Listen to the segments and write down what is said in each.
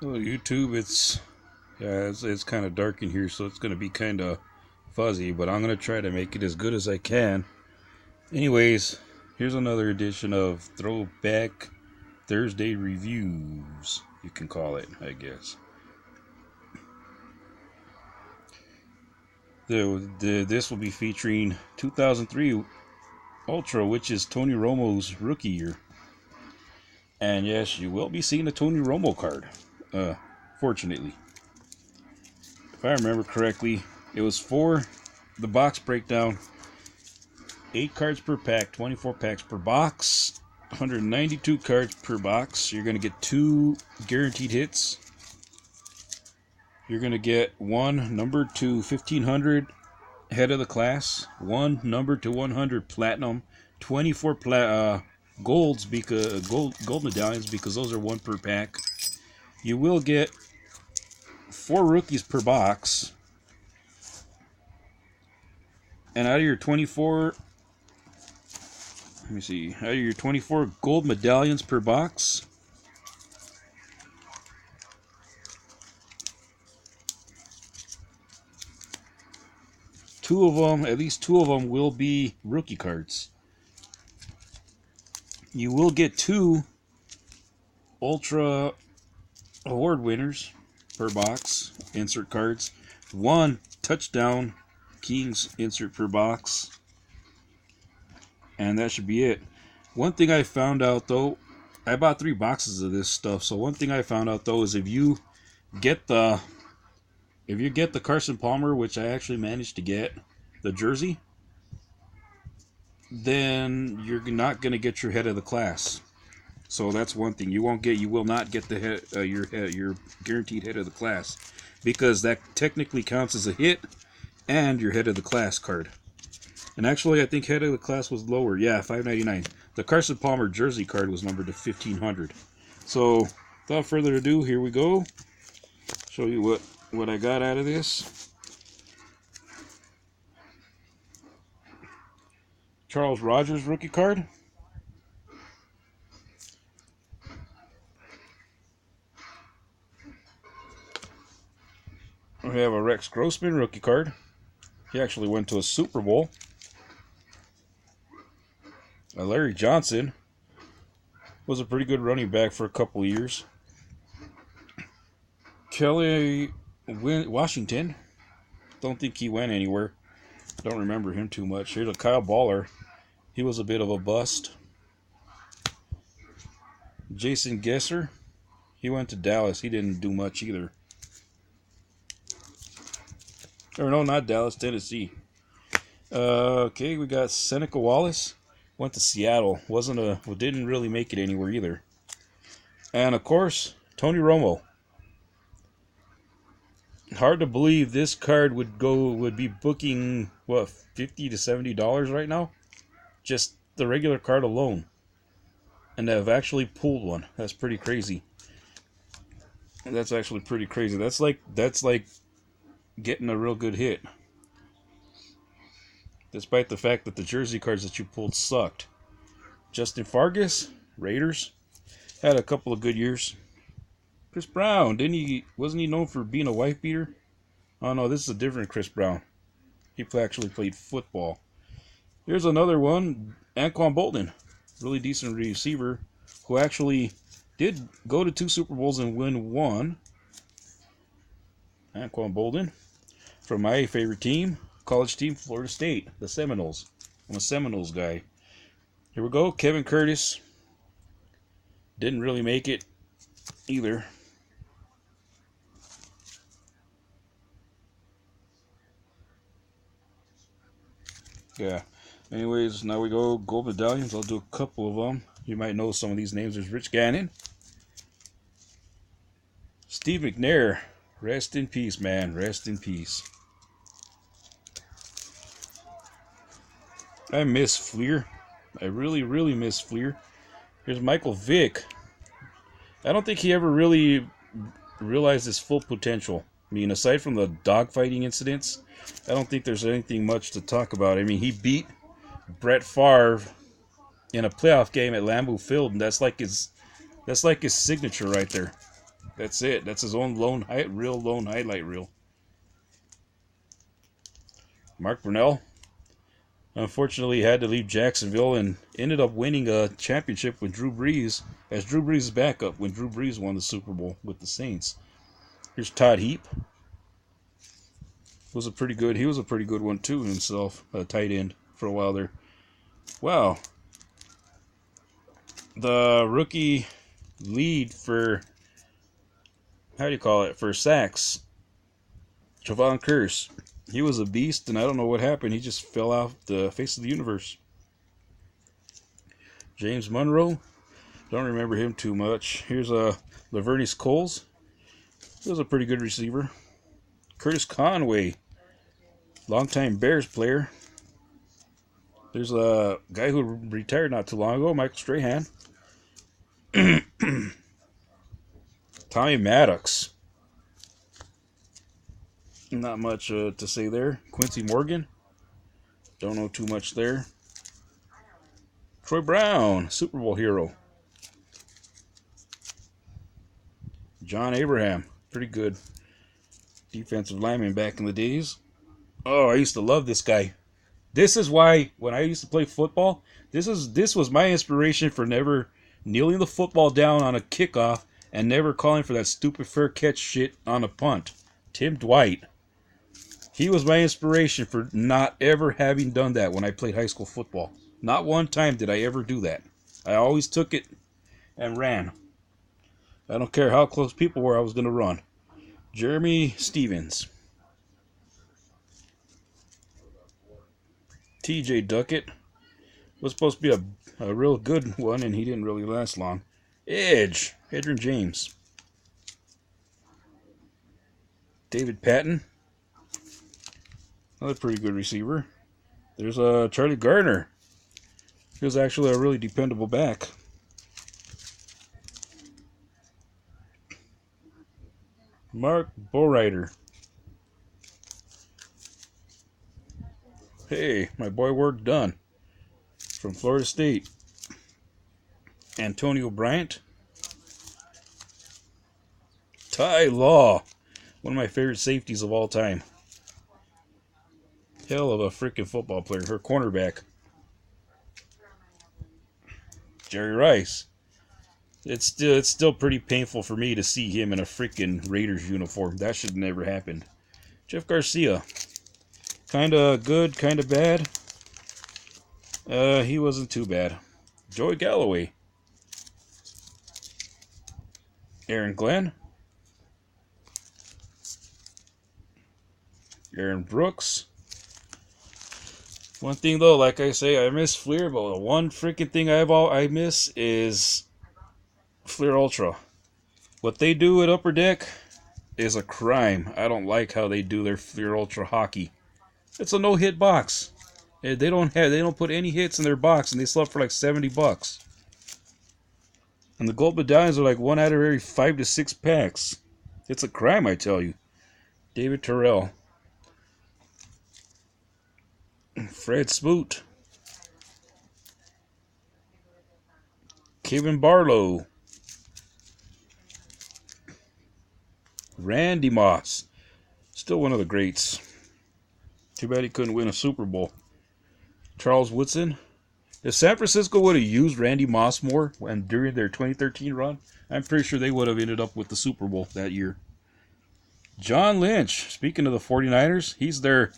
Well, YouTube, it's kind of dark in here, so it's going to be kind of fuzzy, but I'm going to try to make it as good as I can. Anyways, here's another edition of Throwback Thursday Reviews, you can call it, I guess. This will be featuring 2003 Ultra, which is Tony Romo's rookie year. And yes, you will be seeing a Tony Romo card, fortunately. If I remember correctly, it was for the box breakdown. 8 cards per pack, 24 packs per box, 192 cards per box. You're going to get 2 guaranteed hits. You're going to get 1 number to 1500 head of the class, 1 number to 100 platinum, 24 golds because gold medallions, because those are 1 per pack. You will get 4 rookies per box, and out of your 24, let me see, out of your 24 gold medallions per box, at least two of them will be rookie cards. You will get 2 Ultra Award winners per box, insert cards, 1 Touchdown Kings insert per box, and that should be it. One thing I found out though, I bought 3 boxes of this stuff, so one thing I found out though is if you get the Carson Palmer, which I actually managed to get, the jersey, then you're not going to get your head of the class. So that's one thing. You will not get the your guaranteed head of the class, because that technically counts as a hit and your head of the class card. And actually, I think head of the class was lower. Yeah, $5.99. The Carson Palmer jersey card was numbered to 1500. So without further ado, here we go. Show you what I got out of this. Charles Rogers rookie card. We have a Rex Grossman rookie card. He actually went to a Super Bowl. Larry Johnson was a pretty good running back for a couple of years. Kelly Washington. Don't think he went anywhere. Don't remember him too much. Here's a Kyle Baller. He was a bit of a bust. Jason Gesser. He went to Dallas. He didn't do much either. Or no, not Dallas, Tennessee. Okay, we got Seneca Wallace. Went to Seattle. Didn't really make it anywhere either. And of course, Tony Romo. Hard to believe this card would be booking what, $50 to $70 right now, just the regular card alone. And I've actually pulled one. That's pretty crazy. That's actually pretty crazy. That's like getting a real good hit, despite the fact that the jersey cards that you pulled sucked. Justin Fargas, Raiders, had a couple of good years. Chris Brown, wasn't he known for being a wife beater? Oh no, this is a different Chris Brown. He actually played football. Here's another one, Anquan Bolden, really decent receiver, who actually did go to 2 Super Bowls and win 1. Anquan Bolden, from my favorite team, college team, Florida State, the Seminoles. I'm a Seminoles guy. Here we go, Kevin Curtis. Didn't really make it either. Yeah. Anyways, now we go gold medallions. I'll do a couple of them. You might know some of these names. There's Rich Gannon. Steve McNair. Rest in peace, man. Rest in peace. I miss Fleer. I really, really miss Fleer. Here's Michael Vick. I don't think he ever really realized his full potential. I mean, aside from the dogfighting incidents, I don't think there's anything much to talk about. I mean, he beat Brett Favre in a playoff game at Lambeau Field, and that's like his signature right there. That's it. That's his own real lone highlight reel. Mark Brunell, unfortunately, had to leave Jacksonville and ended up winning a championship with Drew Brees as Drew Brees' backup when Drew Brees won the Super Bowl with the Saints. Here's Todd Heap. He was a pretty good one too himself, a tight end for a while there. Wow. The rookie lead for, how do you call it, for sacks, Javon Curse. He was a beast, and I don't know what happened. He just fell off the face of the universe. James Monroe, don't remember him too much. Here's Lavernius Coles. He was a pretty good receiver. Curtis Conway, longtime Bears player. There's a guy who retired not too long ago, Michael Strahan. Tommy Maddox. Not much to say there. Quincy Morgan. Don't know too much there. Troy Brown, Super Bowl hero. John Abraham, pretty good defensive lineman back in the days. Oh, I used to love this guy. This is why when I used to play football, this was my inspiration for never kneeling the football down on a kickoff and never calling for that stupid fair catch shit on a punt. Tim Dwight. He was my inspiration for not ever having done that when I played high school football. Not one time did I ever do that. I always took it and ran. I don't care how close people were, I was going to run. Jeremy Stevens. TJ Duckett was supposed to be a real good one, and he didn't really last long. Edgerrin James. David Patton, another pretty good receiver. There's Charlie Gardner. He was actually a really dependable back. Mark Bowrider. Hey, my boy Work Done from Florida State. Antonio Bryant. Ty Law, one of my favorite safeties of all time. Hell of a freaking football player. Her cornerback. Jerry Rice. It's still pretty painful for me to see him in a freaking Raiders uniform. That should never happen. Jeff Garcia. Kinda good, kinda bad. He wasn't too bad. Joey Galloway. Aaron Glenn. Aaron Brooks. One thing though, like I say, I miss Fleer, but the one freaking thing I miss is Fleer Ultra. What they do at Upper Deck is a crime. I don't like how they do their Fleer Ultra hockey. It's a no-hit box. They don't put any hits in their box, and they sell for like $70. And the gold medallions are like one out of every 5 to 6 packs. It's a crime, I tell you. David Terrell. Fred Smoot. Kevin Barlow. Randy Moss. Still one of the greats. Too bad he couldn't win a Super Bowl. Charles Woodson. If San Francisco would have used Randy Moss more and during their 2013 run, I'm pretty sure they would have ended up with the Super Bowl that year. John Lynch. Speaking of the 49ers, he's their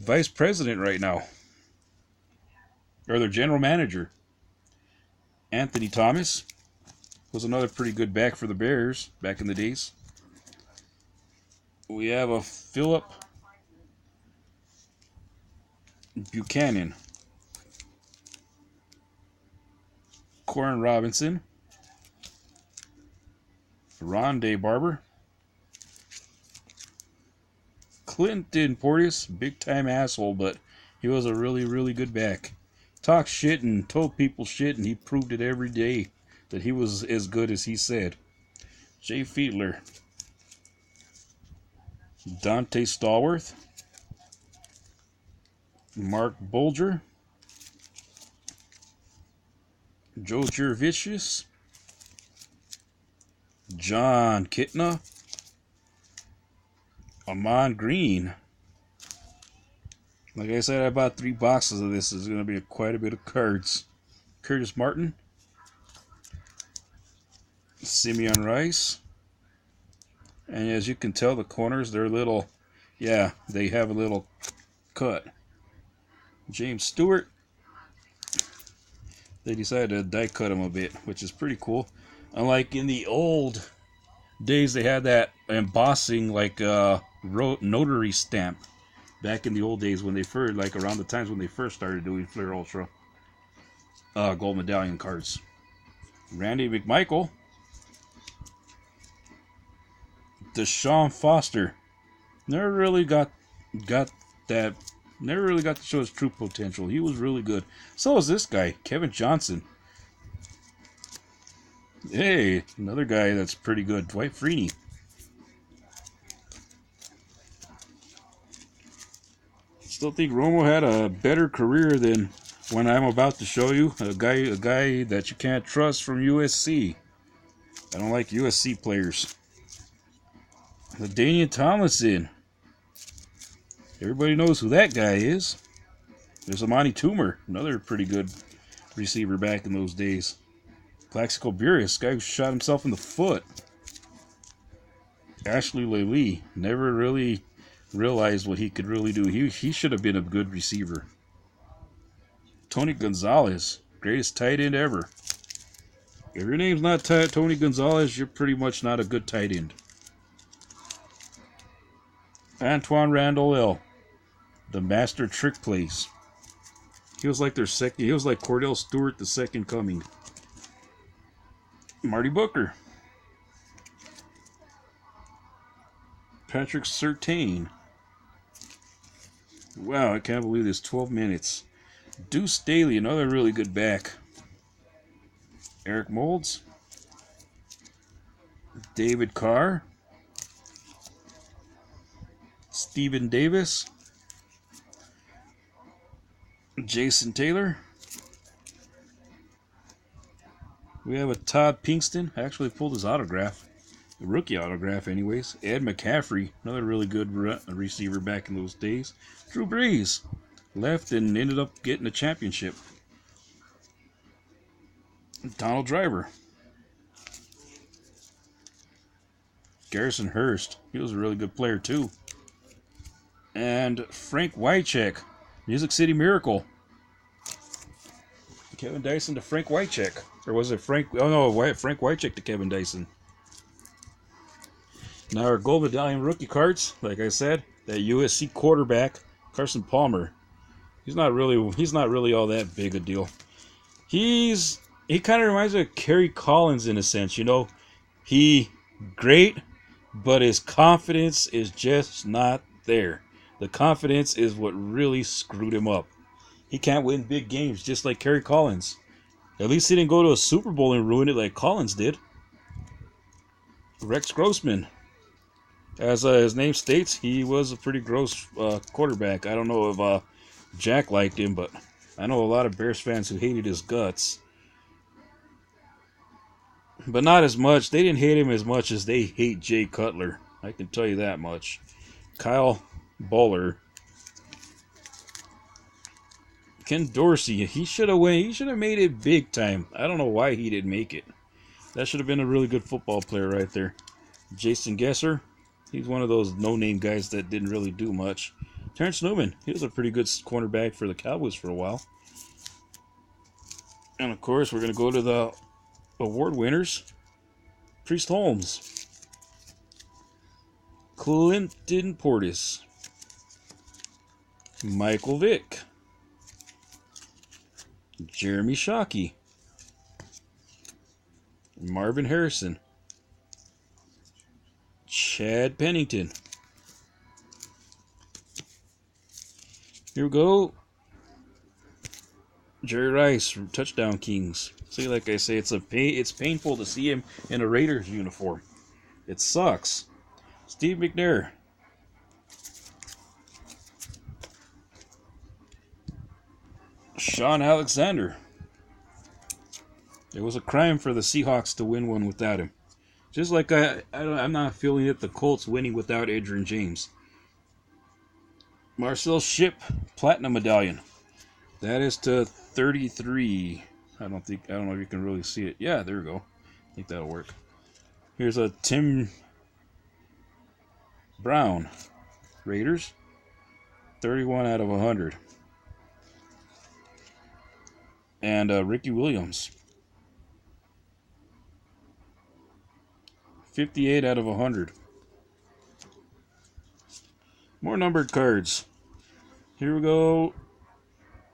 vice president right now. Or their general manager. Anthony Thomas was another pretty good back for the Bears back in the days. We have a Philip Buchanan. Corin Robinson. Rondé Barber. Clinton Portis, big time asshole, but he was a really, really good back. Talked shit and told people shit, and he proved it every day that he was as good as he said. Jay Fiedler. Dante Stallworth. Mark Bulger. Joe Jurevicius. John Kitna, Amon Green. Like I said, I bought 3 boxes of this. There's going to be quite a bit of cards. Curtis Martin, Simeon Rice, and as you can tell, the corners, they're little, yeah, they have a little cut. James Stewart, they decided to die cut him a bit, which is pretty cool. Unlike in the old days, they had that embossing like notary stamp. Back in the old days when they first, like around the times when they first started doing Flair Ultra gold medallion cards. Randy McMichael, Deshaun Foster, never really got that. Never really got to show his true potential. He was really good. So is this guy, Kevin Johnson. Hey, another guy that's pretty good, Dwight Freeney. Still think Romo had a better career than when I'm about to show you. A guy that you can't trust from USC. I don't like USC players. LaDainian Tomlinson. Everybody knows who that guy is. There's Amani Toomer, another pretty good receiver back in those days. Plaxico Burress, guy who shot himself in the foot. Ashley Lely, never really realized what he could really do. He should have been a good receiver. Tony Gonzalez, greatest tight end ever. If your name's not Tony Gonzalez, you're pretty much not a good tight end. Antoine Randall L., the master trick plays. He was like their second. He was like Cordell Stewart, the second coming. Marty Booker. Patrick Surtain. Wow, I can't believe this. 12 minutes. Deuce Staley, another really good back. Eric Moulds. David Carr. Stephen Davis. Jason Taylor. We have a Todd Pinkston. I actually pulled his autograph. The rookie autograph anyways. Ed McCaffrey, another really good receiver back in those days. Drew Brees left and ended up getting a championship. Donald Driver. Garrison Hurst, he was a really good player too. And Frank Wycheck, Music City Miracle. Kevin Dyson to Frank Wycheck. Or was it Frank? Oh no, Frank Wycheck to Kevin Dyson. Now our gold medallion rookie cards, like I said, that USC quarterback, Carson Palmer. He's not really all that big a deal. He kind of reminds me of Kerry Collins in a sense, you know. He great, but his confidence is just not there. The confidence is what really screwed him up. He can't win big games just like Kerry Collins. At least he didn't go to a Super Bowl and ruin it like Collins did. Rex Grossman. As his name states, he was a pretty gross quarterback. I don't know if Jack liked him, but I know a lot of Bears fans who hated his guts. But not as much. They didn't hate him as much as they hate Jay Cutler. I can tell you that much. Kyle Bowler. Ken Dorsey. He should have won. He should have made it big time. I don't know why he didn't make it. That should have been a really good football player right there. Jason Gesser. He's one of those no-name guys that didn't really do much. Terrence Newman. He was a pretty good cornerback for the Cowboys for a while. And of course, we're going to go to the award winners. Priest Holmes. Clinton Portis. Michael Vick. Jeremy Shockey. Marvin Harrison. Chad Pennington. Here we go. Jerry Rice from Touchdown Kings. See, like I say, it's painful to see him in a Raiders uniform. It sucks. Steve McNair. Sean Alexander. It was a crime for the Seahawks to win one without him. Just like I'm not feeling it. The Colts winning without Adrian James. Marcel Ship Platinum Medallion. That is to 33. I don't know if you can really see it. Yeah, there we go. I think that'll work. Here's a Tim Brown Raiders. 31 out of 100. And Ricky Williams. 58 out of 100. More numbered cards. Here we go.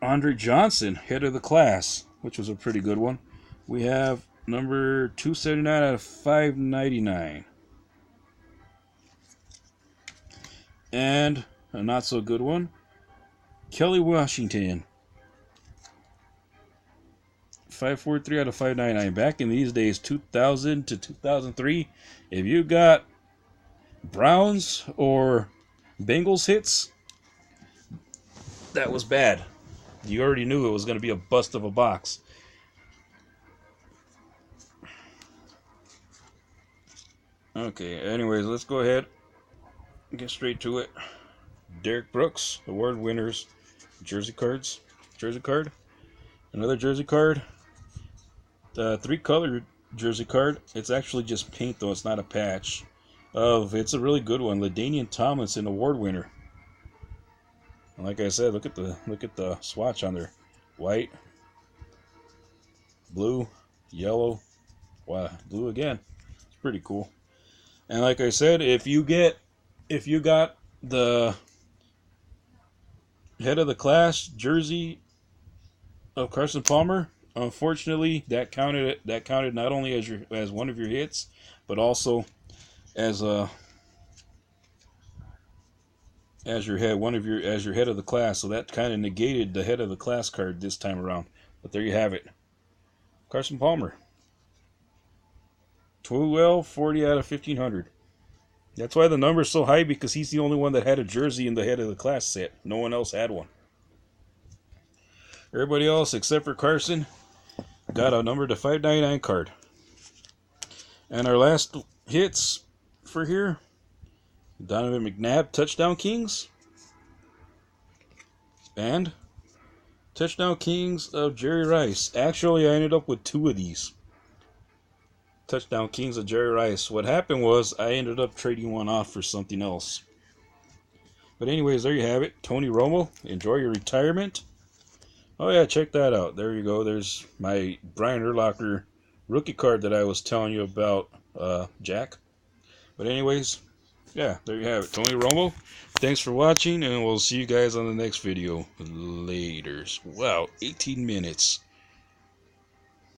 Andre Johnson, head of the class, which was a pretty good one. We have number 279 out of 599. And a not so good one. Kelly Washington. 543 out of 599. Back in these days, 2000 to 2003, if you got Browns or Bengals hits, that was bad. You already knew it was going to be a bust of a box. Okay, anyways, let's go ahead and get straight to it. Derek Brooks, award winners, jersey card. Another jersey card. The 3-color jersey card. It's actually just paint, though. It's not a patch. It's a really good one. LaDainian Tomlinson, award winner. And like I said, look at the swatch on there. White, blue, yellow, wow, blue again. It's pretty cool. And like I said, if you got the head of the class jersey of Carson Palmer, unfortunately, that counted not only as one of your hits, but also as your head of the class. So that kind of negated the head of the class card this time around. But there you have it. Carson Palmer. 40 out of 1,500. That's why the number's so high, because he's the only one that had a jersey in the head of the class set. No one else had one. Everybody else, except for Carson, got a number to 599 card. And our last hits for here, Donovan McNabb, Touchdown Kings. And Touchdown Kings of Jerry Rice. Actually, I ended up with 2 of these. Touchdown Kings of Jerry Rice. What happened was I ended up trading one off for something else. But anyways, there you have it. Tony Romo, enjoy your retirement. Oh yeah, check that out. There you go. There's my Brian Urlacher rookie card that I was telling you about, Jack. But anyways, yeah, there you have it. Tony Romo. Thanks for watching, and we'll see you guys on the next video. Laters. Wow, 18 minutes.